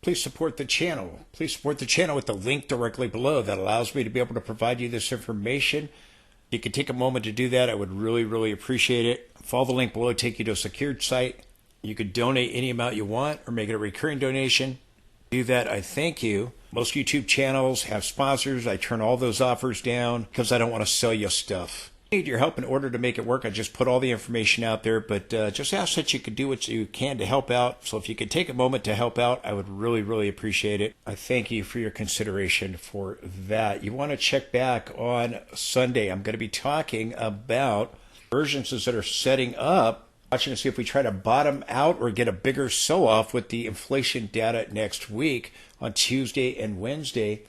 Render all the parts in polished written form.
please support the channel. Please support the channel with the link directly below that allows me to be able to provide you this information. If you could take a moment to do that, I would really appreciate it. Follow the link below, take you to a secured site. You could donate any amount you want or make it a recurring donation. Do that, I thank you. Most YouTube channels have sponsors. I turn all those offers down because I don't want to sell you stuff. I need your help in order to make it work. I just put all the information out there, but just ask that you could do what you can to help out. So if you could take a moment to help out, I would really appreciate it. I thank you for your consideration for that. You want to check back on Sunday. I'm going to be talking about divergences that are setting up, watching to see if we try to bottom out or get a bigger sell-off with the inflation data next week on Tuesday and Wednesday.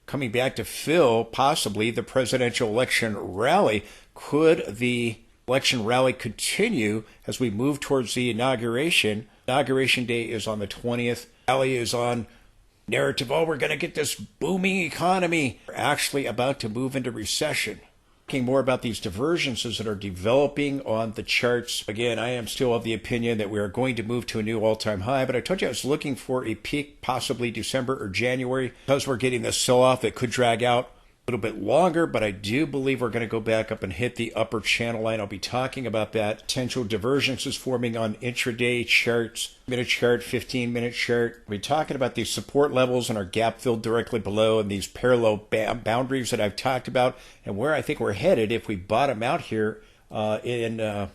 Coming back to fill possibly the presidential election rally. Could the election rally continue as we move towards the inauguration? Inauguration day is on the 20th. Rally is on narrative, oh, we're going to get this booming economy. We're actually about to move into recession. Talking more about these divergences that are developing on the charts. Again, I am still of the opinion that we are going to move to a new all-time high, but I told you I was looking for a peak, possibly December or January, because we're getting this sell-off that could drag out a little bit longer, but I do believe we're going to go back up and hit the upper channel line. I'll be talking about that. Potential divergences forming on intraday charts, minute chart, 15-minute chart. We'll be talking about these support levels and our gap filled directly below and these parallel boundaries that I've talked about and where I think we're headed if we bottom out here in the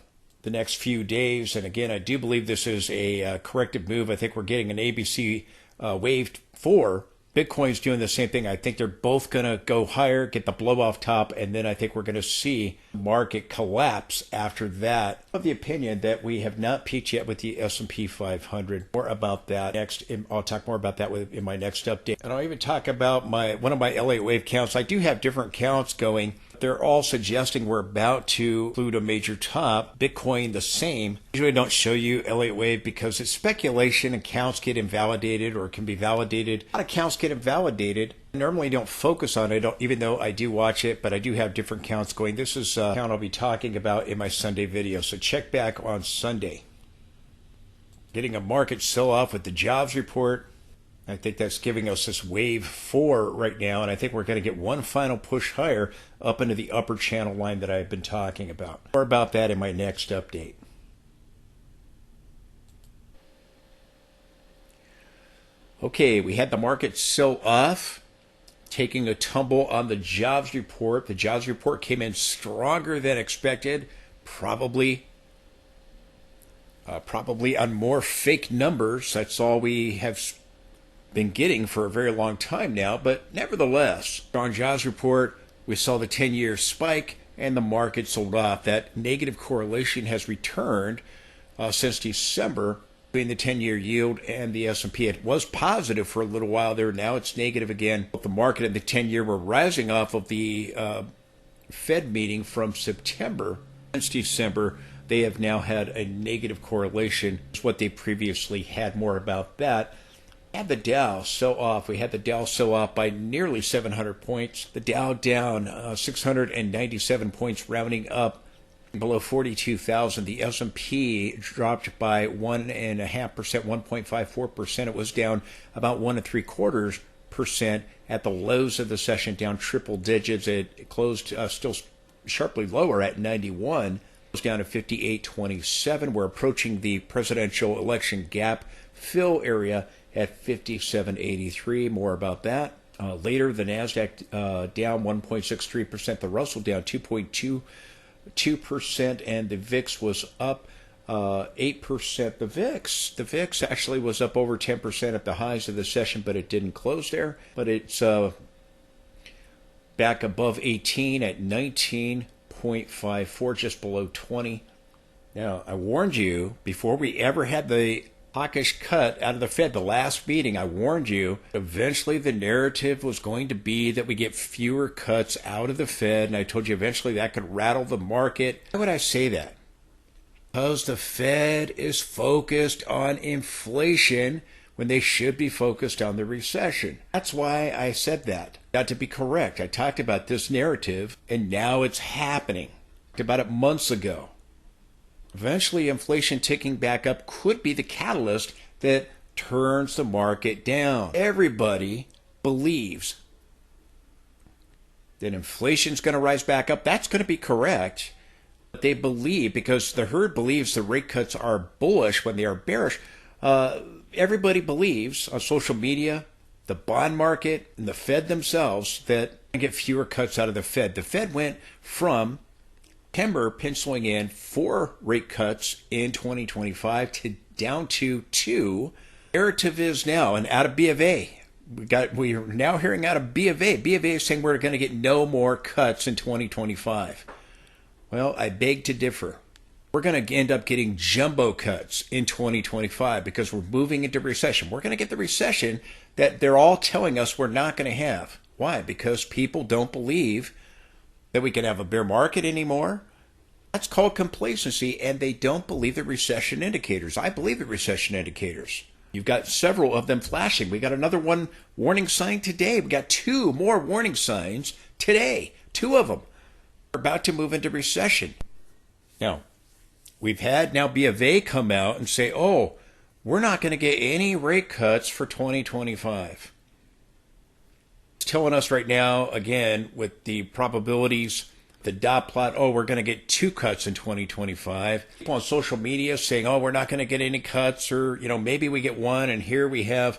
next few days. And again, I do believe this is a corrective move. I think we're getting an ABC wave 4. Bitcoin's doing the same thing. I think they're both going to go higher, get the blow off top, and then I think we're going to see market collapse after that. I'm of the opinion that we have not peaked yet with the S&P 500. More about that next. I'll talk more about that in my next update. And I'll even talk about one of my LA wave counts. I do have different counts going. They're all suggesting we're about to include a major top. Bitcoin the same. Usually I don't show you LA Wave because it's speculation and counts get invalidated or can be validated. A lot of counts get invalidated. I normally don't focus on it, even though I do watch it, but I do have different counts going. This is a count I'll be talking about in my Sunday video, so check back on Sunday. Getting a market sell-off with the jobs report. I think that's giving us this wave 4 right now, and I think we're going to get one final push higher up into the upper channel line that I've been talking about. More about that in my next update. Okay, we had the market sell off, taking a tumble on the jobs report. The jobs report came in stronger than expected, probably on more fake numbers. That's all we have been getting for a very long time now, but nevertheless, strong jobs report, we saw the 10-year spike and the market sold off. That negative correlation has returned since December between the 10-year yield and the S&P. It was positive for a little while there. Now it's negative again. Both the market and the 10-year were rising off of the Fed meeting from September. Since December, they have now had a negative correlation. It's what they previously had. More about that. Had the Dow sell off. We had the Dow sell off by nearly 700 points. The Dow down 697 points, rounding up below 42,000. The S&P dropped by 1.5%, 1.54%. It was down about 1.75% at the lows of the session, down triple digits. It closed still sharply lower at 91. It was down to 58.27. We're approaching the presidential election gap fill area at 57.83. More about that later. The Nasdaq down 1.63%. The Russell down 2.22%, and the VIX was up 8%. The VIX actually was up over 10% at the highs of the session, but it didn't close there. But it's back above 18 at 19.54, just below 20. Now, I warned you before we ever had the hawkish cut out of the Fed, the last meeting, I warned you, eventually the narrative was going to be that we get fewer cuts out of the Fed, and I told you eventually that could rattle the market. Why would I say that? Because the Fed is focused on inflation when they should be focused on the recession. That's why I said that. Got to be correct. I talked about this narrative, and now it's happening. I talked about it months ago. Eventually, inflation ticking back up could be the catalyst that turns the market down. Everybody believes that inflation's going to rise back up. That's going to be correct. But they believe, because the herd believes the rate cuts are bullish when they are bearish. Everybody believes on social media, the bond market, and the Fed themselves that they get fewer cuts out of the Fed. The Fed went from September penciling in 4 rate cuts in 2025 to down to 2. Narrative is now, and out of B of A, we are now hearing out of B of A. B of A is saying we're going to get no more cuts in 2025. Well, I beg to differ. We're going to end up getting jumbo cuts in 2025 because we're moving into recession. We're going to get the recession that they're all telling us we're not going to have. Why? Because people don't believe that we can have a bear market anymore. That's called complacency, and they don't believe the recession indicators. I believe the recession indicators. You've got several of them flashing. We got another one warning sign today. We got 2 more warning signs today. 2 of them. We're about to move into recession. Now, we've had now B of A come out and say, oh, we're not going to get any rate cuts for 2025. It's telling us right now, again, with the probabilities, the dot plot, oh, we're going to get 2 cuts in 2025. People on social media saying, oh, we're not going to get any cuts, or, maybe we get 1. And here we have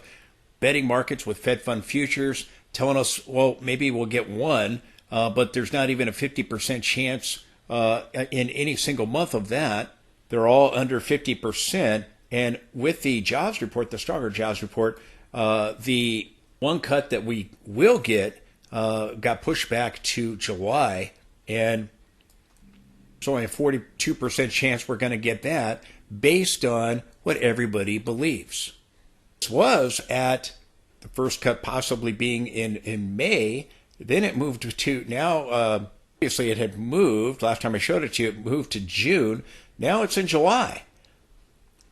betting markets with Fed Fund futures telling us, well, maybe we'll get 1, but there's not even a 50% chance in any single month of that. They're all under 50%. And with the jobs report, the stronger jobs report, the 1 cut that we will get got pushed back to July. And it's only a 42% chance we're going to get that based on what everybody believes. This was at the first cut possibly being in May. Then it moved to now, obviously it had moved. Last time I showed it to you, it moved to June. Now it's in July.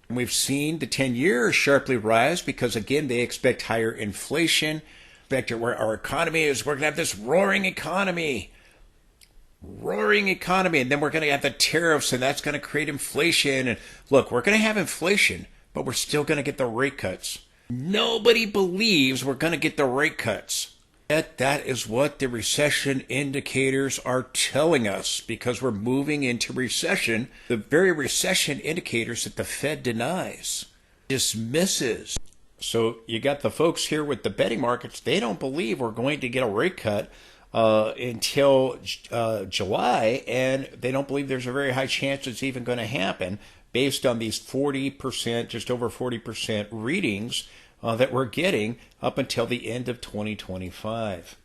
And we've seen the 10-year sharply rise because, again, they expect higher inflation. Expect where our economy is, we're going to have this roaring economy. And then we're going to have the tariffs, and that's going to create inflation. And look, we're going to have inflation, but we're still going to get the rate cuts. Nobody believes we're going to get the rate cuts. Yet that is what the recession indicators are telling us, because we're moving into recession. The very recession indicators that the Fed denies, dismisses. So you got the folks here with the betting markets. They don't believe we're going to get a rate cut until July, and they don't believe there's a very high chance it's even going to happen based on these 40%, just over 40% readings that we're getting up until the end of 2025.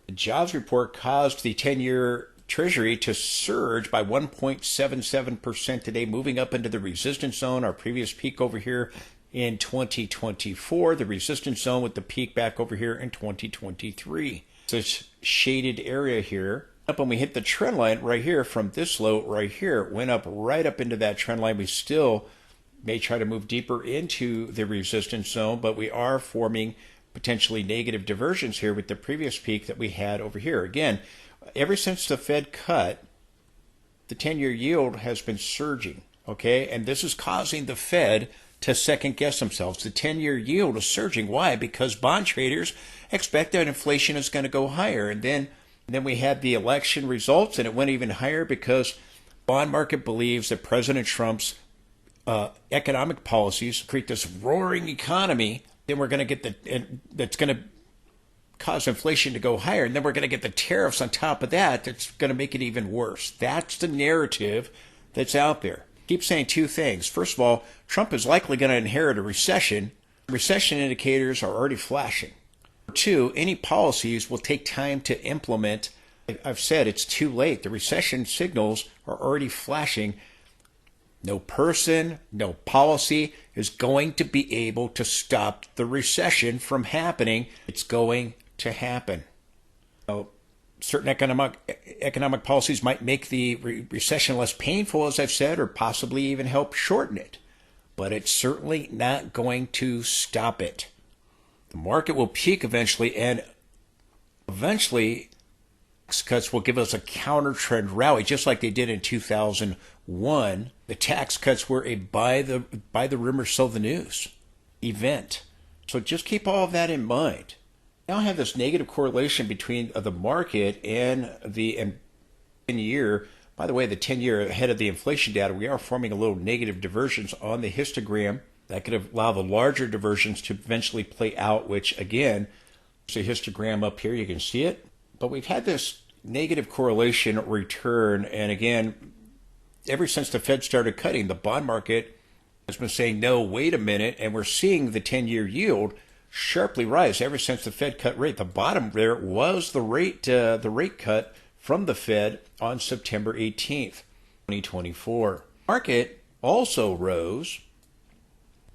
The jobs report caused the 10-year Treasury to surge by 1.77% today, moving up into the resistance zone, our previous peak over here in 2024, the resistance zone with the peak back over here in 2023. This shaded area here. Up when we hit the trend line right here from this low right here, it went up right up into that trend line. We still may try to move deeper into the resistance zone, but we are forming potentially negative diversions here with the previous peak that we had over here. Again, ever since the Fed cut, the 10-year yield has been surging, okay? And this is causing the Fed to second guess themselves. The 10-year yield is surging. Why? Because bond traders expect that inflation is going to go higher. And then we had the election results, and it went even higher because the bond market believes that President Trump's economic policies create this roaring economy. Then we're going to get that's going to cause inflation to go higher. And then we're going to get the tariffs on top of that. That's going to make it even worse. That's the narrative that's out there. Keep saying 2 things. First of all, Trump is likely going to inherit a recession. Recession indicators are already flashing. 2, any policies will take time to implement. I've said it's too late. The recession signals are already flashing. No person, no policy is going to be able to stop the recession from happening. It's going to happen. Certain economic policies might make the recession less painful, as I've said, or possibly even help shorten it. But it's certainly not going to stop it. The market will peak eventually, and eventually tax cuts will give us a counter-trend rally, just like they did in 2001. The tax cuts were a buy the rumor, sell the news. event. So just keep all of that in mind. Now I have this negative correlation between the market and the 10-year. By the way, the 10-year ahead of the inflation data, we are forming a little negative divergence on the histogram. That could allow the larger divergence to eventually play out, which again, there's a histogram up here, you can see it. But we've had this negative correlation return, and again, ever since the Fed started cutting, the bond market has been saying, no, wait a minute, and we're seeing the 10-year yield sharply rise ever since the Fed cut rate. The bottom there was the rate cut from the Fed on September 18th, 2024. Market also rose,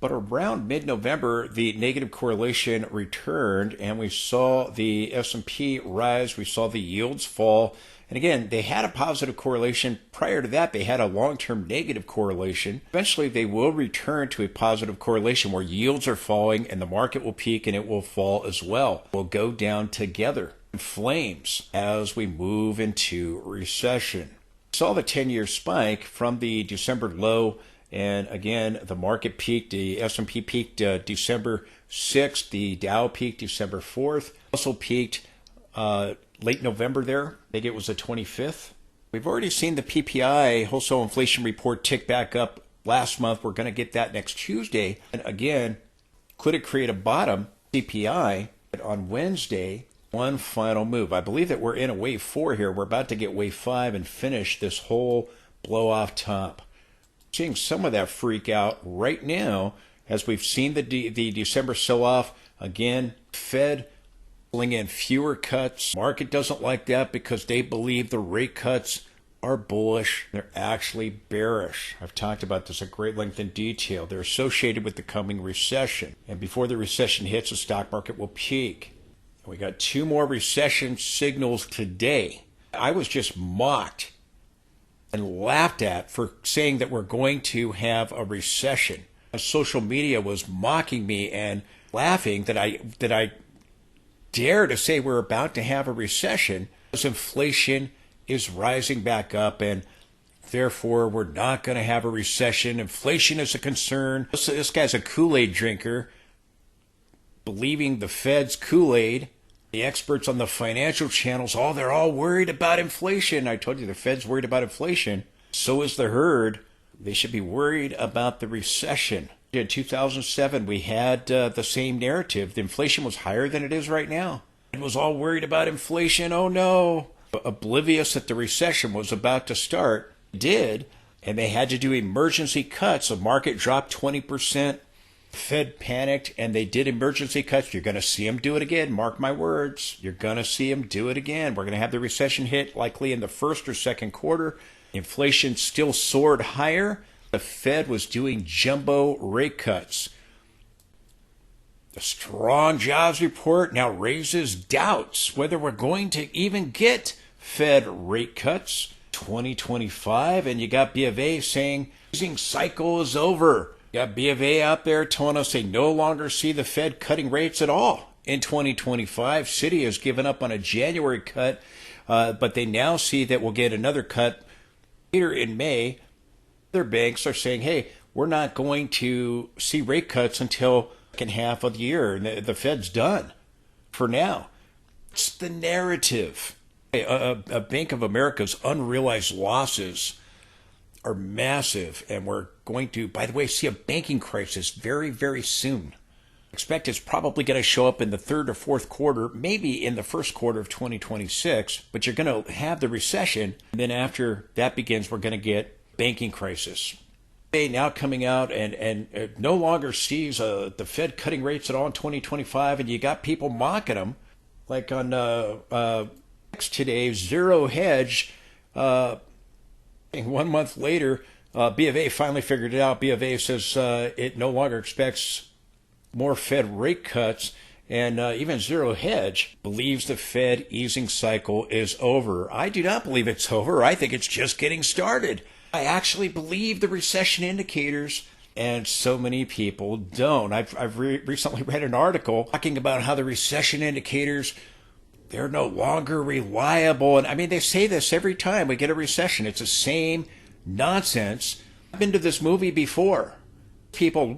but around mid-November, the negative correlation returned, and we saw the S&P rise, we saw the yields fall. And again, they had a positive correlation. Prior to that, they had a long-term negative correlation. Eventually, they will return to a positive correlation where yields are falling and the market will peak and it will fall as well. We'll go down together in flames as we move into recession. We saw the 10-year spike from the December low. And again, the market peaked, the S&P peaked December 6th, the Dow peaked December 4th, also peaked late November there. I think it was the 25th. We've already seen the PPI wholesale inflation report tick back up last month. We're going to get that next Tuesday. And again, could it create a bottom CPI on Wednesday? One final move. I believe that we're in a wave 4 here. We're about to get wave 5 and finish this whole blow off top. Seeing some of that freak out right now as we've seen the December sell-off. Again, Fed pulling in fewer cuts. Market doesn't like that because they believe the rate cuts are bullish. They're actually bearish. I've talked about this at great length and detail. They're associated with the coming recession. And before the recession hits, the stock market will peak. We got 2 more recession signals today. I was just mocked and laughed at for saying that we're going to have a recession. Social media was mocking me and laughing that I dare to say we're about to have a recession because inflation is rising back up and therefore we're not going to have a recession. Inflation is a concern. This guy's a Kool-Aid drinker, believing the Fed's Kool-Aid. The experts on the financial channels, they're all worried about inflation. I told you the Fed's worried about inflation. So is the herd. They should be worried about the recession. In 2007, we had the same narrative. The inflation was higher than it is right now. It was all worried about inflation. Oh no. Oblivious that the recession was about to start. It did. And they had to do emergency cuts. The market dropped 20%. Fed panicked and they did emergency cuts. You're going to see them do it again. Mark my words. You're going to see them do it again. We're going to have the recession hit likely in the first or second quarter. Inflation still soared higher. The Fed was doing jumbo rate cuts. The strong jobs report now raises doubts whether we're going to even get Fed rate cuts 2025. And you got B of A saying easing cycle is over. You got B of A out there telling us they no longer see the Fed cutting rates at all in 2025. Citi has given up on a January cut, but they now see that we'll get another cut later in May. Other banks are saying, hey, we're not going to see rate cuts until the second half of the year. And the Fed's done for now. It's the narrative. A Bank of America's unrealized losses are massive, and we're going to, by the way, see a banking crisis very, very soon. I expect it's probably going to show up in the third or fourth quarter, maybe in the first quarter of 2026, but you're going to have the recession, and then after that begins, we're going to get banking crisis. Now coming out and no longer sees the Fed cutting rates at all in 2025, and you got people mocking them, like on today, zero hedge. 1 month later, B of A finally figured it out. B of A says it no longer expects more Fed rate cuts, and even Zero Hedge believes the Fed easing cycle is over. I do not believe it's over. I think it's just getting started. I actually believe the recession indicators, and so many people don't. I've recently read an article talking about how the recession indicators, they're no longer reliable. And I mean, they say this every time we get a recession. It's the same nonsense. I've been to this movie before. People,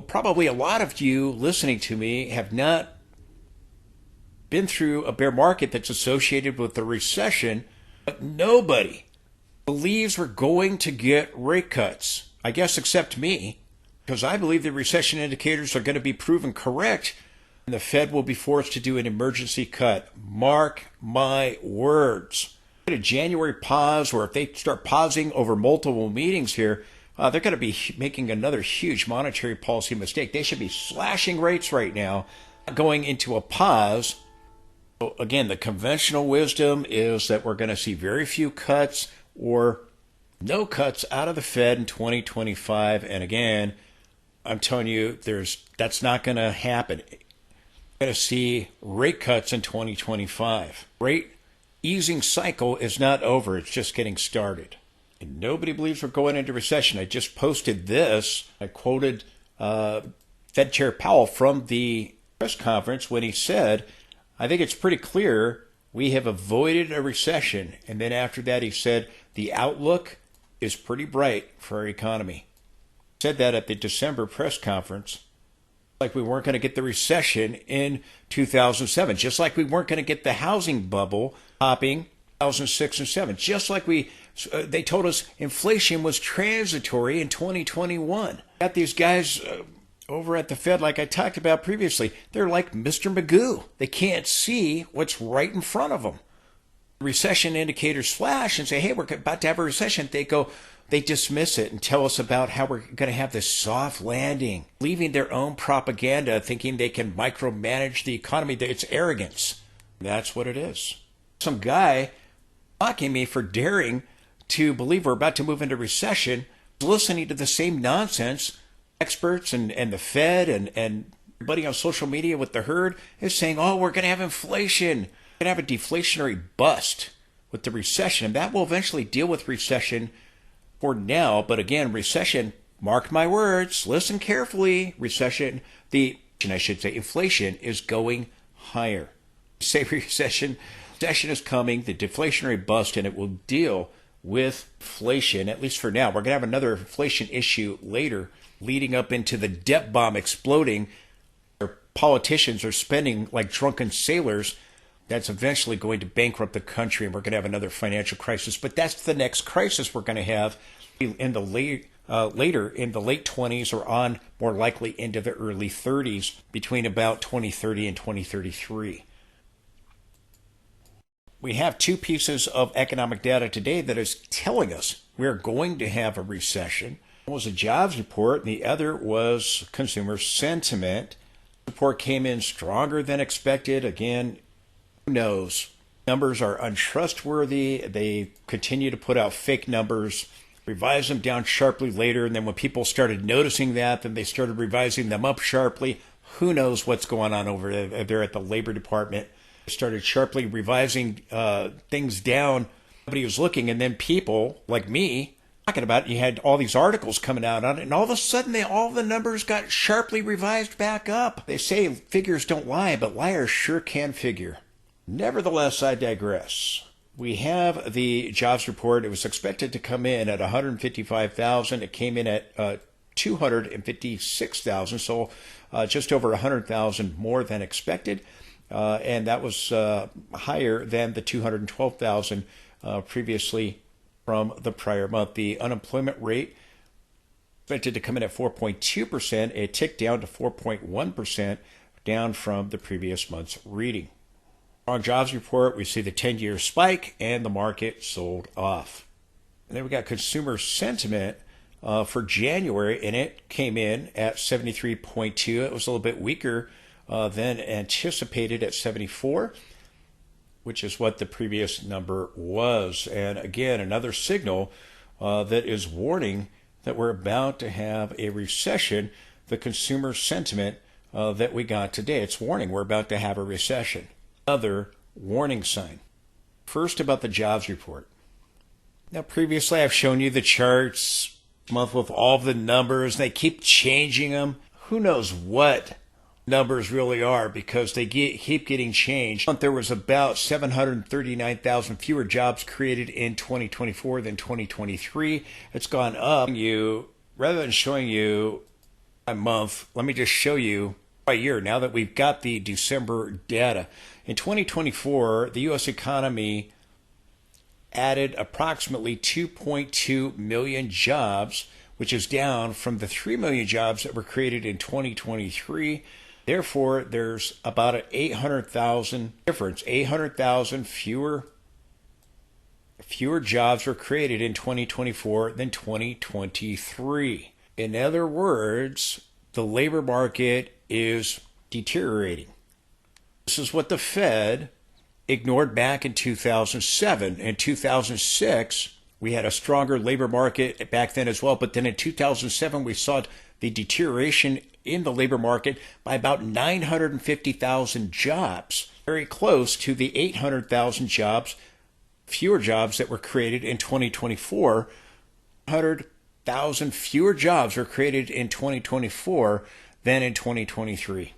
probably a lot of you listening to me, have not been through a bear market that's associated with a recession, but nobody believes we're going to get rate cuts. I guess except me, because I believe the recession indicators are going to be proven correct and the Fed will be forced to do an emergency cut. Mark my words. A January pause, or if they start pausing over multiple meetings here, they're going to be making another huge monetary policy mistake. They should be slashing rates right now, going into a pause. So again, the conventional wisdom is that we're going to see very few cuts or no cuts out of the Fed in 2025. And again, I'm telling you, that's not going to happen. We're going to see rate cuts in 2025. Rate easing cycle is not over. It's just getting started. And nobody believes we're going into recession. I just posted this. I quoted Fed Chair Powell from the press conference when he said, I think it's pretty clear we have avoided a recession. And then after that, he said, the outlook is pretty bright for our economy. He said that at the December press conference, like we weren't going to get the recession in 2007, just like we weren't going to get the housing bubble popping 2006 and 7, just like they told us inflation was transitory in 2021. Got these guys over at the Fed, like I talked about previously, they're like Mr. Magoo. They can't see what's right in front of them. Recession indicators flash and say, hey, we're about to have a recession. They dismiss it and tell us about how we're going to have this soft landing, leaving their own propaganda, thinking they can micromanage the economy. It's arrogance. That's what it is. Some guy mocking me for daring to believe we're about to move into recession, listening to the same nonsense experts and the Fed and everybody on social media with the herd is saying, oh, we're going to have inflation. We're going to have a deflationary bust with the recession. And that will eventually deal with recession for now. But again, recession, mark my words, listen carefully, inflation is going higher. Say recession is coming, the deflationary bust, and it will deal with inflation, at least for now. We're going to have another inflation issue later, leading up into the debt bomb exploding. Our politicians are spending like drunken sailors. That's eventually going to bankrupt the country, and we're going to have another financial crisis. But that's the next crisis we're going to have in the later in the late 20s or on more likely into the early 30s, between about 2030 and 2033. We have two pieces of economic data today that is telling us we're going to have a recession. One was a jobs report, and the other was consumer sentiment. The report came in stronger than expected. Again, who knows? Numbers are untrustworthy. They continue to put out fake numbers, revise them down sharply later, and then when people started noticing that, then they started revising them up sharply. Who knows what's going on over there at the Labor Department? Started sharply revising things down. Nobody was looking, and then people like me talking about it. You had all these articles coming out on it, and all of a sudden all the numbers got sharply revised back up. They say figures don't lie, but liars sure can figure. Nevertheless, I digress. We have the jobs report. It was expected to come in at 155,000. It came in at 256,000, so just over 100,000 more than expected. And that was higher than the 212,000 previously from the prior month. The unemployment rate expected to come in at 4.2%. It ticked down to 4.1%, down from the previous month's reading. On jobs report, we see the 10-year spike, and the market sold off. And then we got consumer sentiment for January, and it came in at 73.2. It was a little bit weaker than anticipated at 74, which is what the previous number was. And again, another signal that is warning that we're about to have a recession. The consumer sentiment that we got today, it's warning we're about to have a recession. Another warning sign. First, about the jobs report. Now, previously I've shown you the charts month with all the numbers. They keep changing them. Who knows what numbers really are, because they keep getting changed. There was about 739,000 fewer jobs created in 2024 than 2023. It's gone up. Rather than showing you by month. Let me just show you by year now that we've got the December data. In 2024, the U.S. economy added approximately 2.2 million jobs, which is down from the 3 million jobs that were created in 2023. Therefore, there's about an 800,000 difference. 800,000 fewer jobs were created in 2024 than 2023. In other words, the labor market is deteriorating. This is what the Fed ignored back in 2007. In 2006, we had a stronger labor market back then as well, but then in 2007, we saw the deterioration in the labor market by about 950,000 jobs, very close to the 800,000 jobs, fewer jobs that were created in 2024. 100,000 fewer jobs were created in 2024 than in 2023.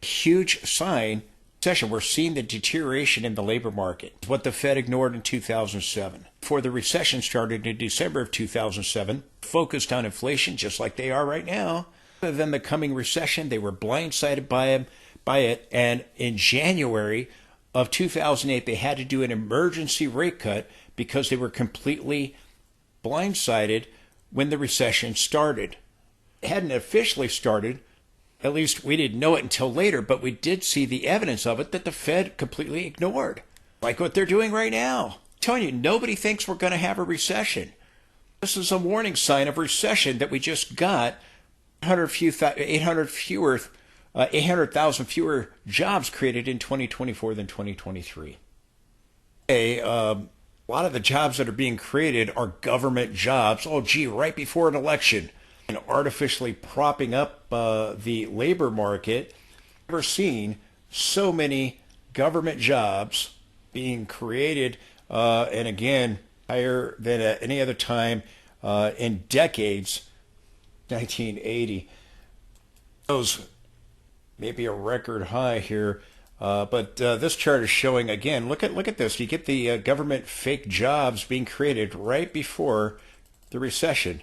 Huge sign. Recession. We're seeing the deterioration in the labor market. What the Fed ignored in 2007. Before the recession started in December of 2007, focused on inflation just like they are right now. Other than the coming recession, they were blindsided by it. And in January of 2008, they had to do an emergency rate cut because they were completely blindsided when the recession started. It hadn't officially started. At least we didn't know it until later, but we did see the evidence of it that the Fed completely ignored. Like what they're doing right now. I'm telling you, nobody thinks we're going to have a recession. This is a warning sign of recession that we just got. 800,000 fewer jobs created in 2024 than 2023. A lot of the jobs that are being created are government jobs. Oh, gee, right before an election. And artificially propping up the labor market. I've never seen so many government jobs being created, and again, higher than at any other time in decades. 1980. Those maybe a record high here, but this chart is showing again. Look at this. You get the government fake jobs being created right before the recession.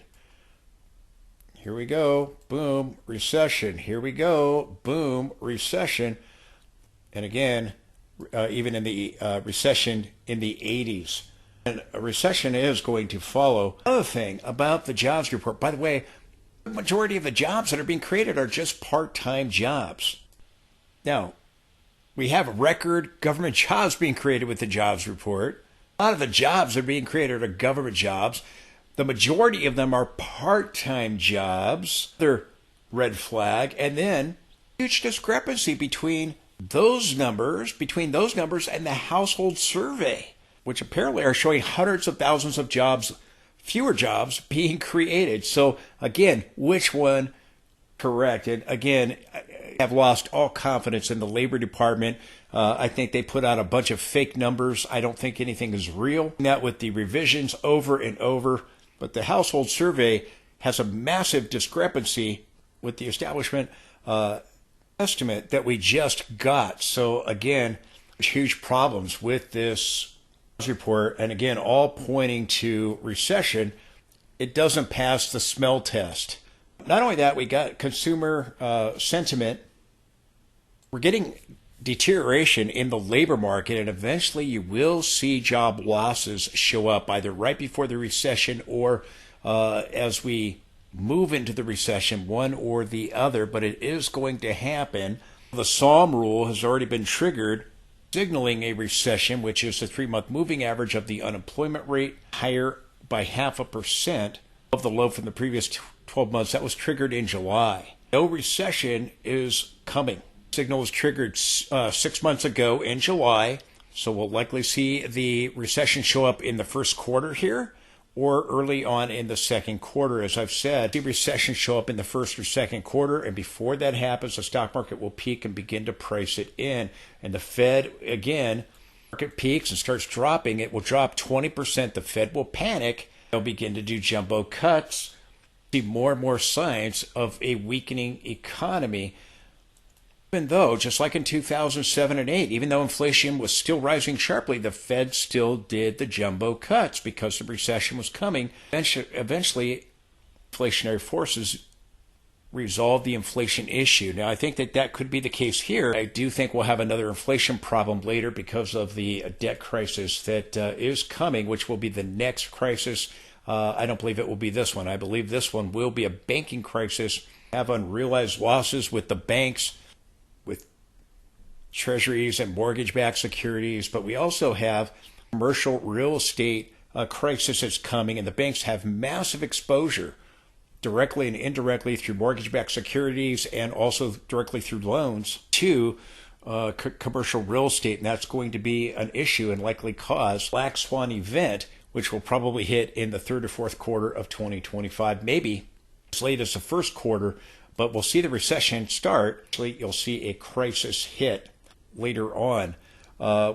Here we go, boom, recession. Here we go, boom, recession. And again, even in the recession in the 80s. And a recession is going to follow. Another thing about the jobs report, by the way, the majority of the jobs that are being created are just part-time jobs. Now, we have record government jobs being created with the jobs report. A lot of the jobs that are being created are government jobs. The majority of them are part-time jobs. They're red flag. And then huge discrepancy between those numbers and the household survey, which apparently are showing hundreds of thousands of jobs, fewer jobs being created. So again, which one correct? And again, I have lost all confidence in the Labor Department. I think they put out a bunch of fake numbers. I don't think anything is real. That with the revisions over and over. But the household survey has a massive discrepancy with the establishment estimate that we just got. So again, huge problems with this report. And again, all pointing to recession. It doesn't pass the smell test. Not only that, we got consumer sentiment. We're getting deterioration in the labor market, and eventually you will see job losses show up either right before the recession or as we move into the recession, one or the other, but it is going to happen. The Psalm rule has already been triggered, signaling a recession, which is the 3-month moving average of the unemployment rate higher by 0.5% of the low from the previous 12 months. That was triggered in July. No recession is coming. Signal was triggered 6 months ago in July, so we'll likely see the recession show up in the first quarter here or early on in the second quarter. As I've said, the recession show up in the first or second quarter, and before that happens, the stock market will peak and begin to price it in. And the Fed, again, market peaks and starts dropping. It will drop 20%. The Fed will panic. They'll begin to do jumbo cuts. See more and more signs of a weakening economy. Even though, just like in 2007 and 8, even though inflation was still rising sharply, the Fed still did the jumbo cuts because the recession was coming. Eventually, inflationary forces resolve the inflation issue. Now, I think that that could be the case here. I do think we'll have another inflation problem later because of the debt crisis that is coming, which will be the next crisis. I don't believe it will be this one. I believe this one will be a banking crisis, have unrealized losses with the banks, with treasuries and mortgage-backed securities, but we also have commercial real estate crisis that's coming, and the banks have massive exposure directly and indirectly through mortgage-backed securities and also directly through loans to commercial real estate, and that's going to be an issue and likely cause black swan event, which will probably hit in the third or fourth quarter of 2025, maybe as late as the first quarter, but we'll see the recession start. Actually, you'll see a crisis hit later on.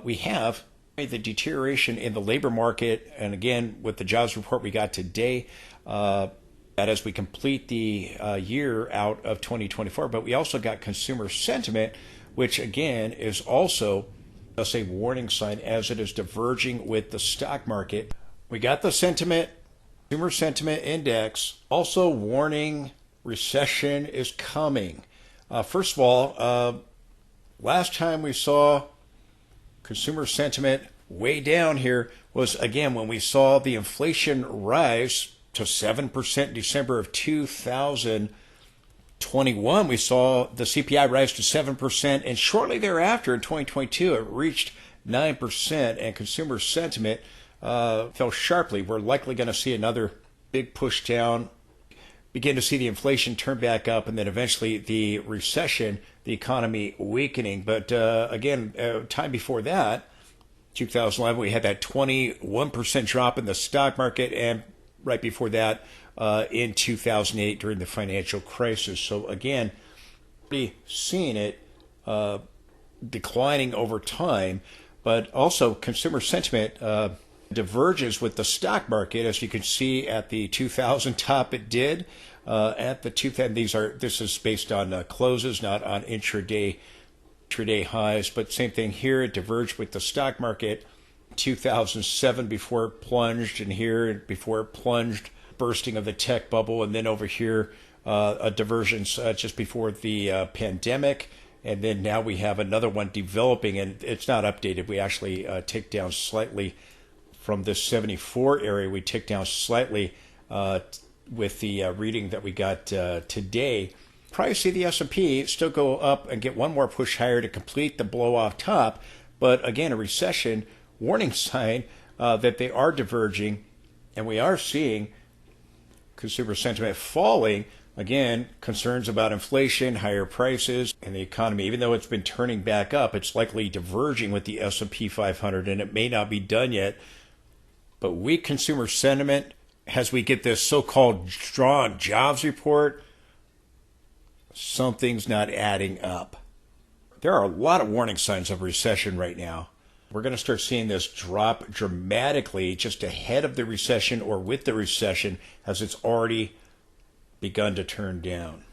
We have the deterioration in the labor market, and again, with the jobs report we got today, that as we complete the year out of 2024, but we also got consumer sentiment, which again is also a warning sign as it is diverging with the stock market. We got the consumer sentiment index, also warning recession is coming. First of all, last time we saw consumer sentiment way down here was, again, when we saw the inflation rise to 7% in December of 2021. We saw the CPI rise to 7%, and shortly thereafter in 2022, it reached 9%, and consumer sentiment fell sharply. We're likely going to see another big push down, begin to see the inflation turn back up, and then eventually the recession, the economy weakening. But again, time before that, 2011, we had that 21% drop in the stock market, and right before that, in 2008 during the financial crisis. So again, we're seeing it declining over time, but also consumer sentiment diverges with the stock market, as you can see at the 2000 top. It did at the 2000. This is based on closes, not on intraday highs, but same thing here. It diverged with the stock market 2007 before it plunged, and here before it plunged, bursting of the tech bubble, and then over here a divergence just before the pandemic, and then now we have another one developing, and it's not updated. We actually ticked down slightly from this 74 area. We ticked down slightly with the reading that we got today. Probably see the S&P still go up and get one more push higher to complete the blow off top, but again, a recession warning sign that they are diverging, and we are seeing consumer sentiment falling. Again, concerns about inflation, higher prices, and the economy. Even though it's been turning back up, it's likely diverging with the S&P 500, and it may not be done yet. But weak consumer sentiment, as we get this so-called strong jobs report, something's not adding up. There are a lot of warning signs of recession right now. We're going to start seeing this drop dramatically just ahead of the recession or with the recession, as it's already begun to turn down.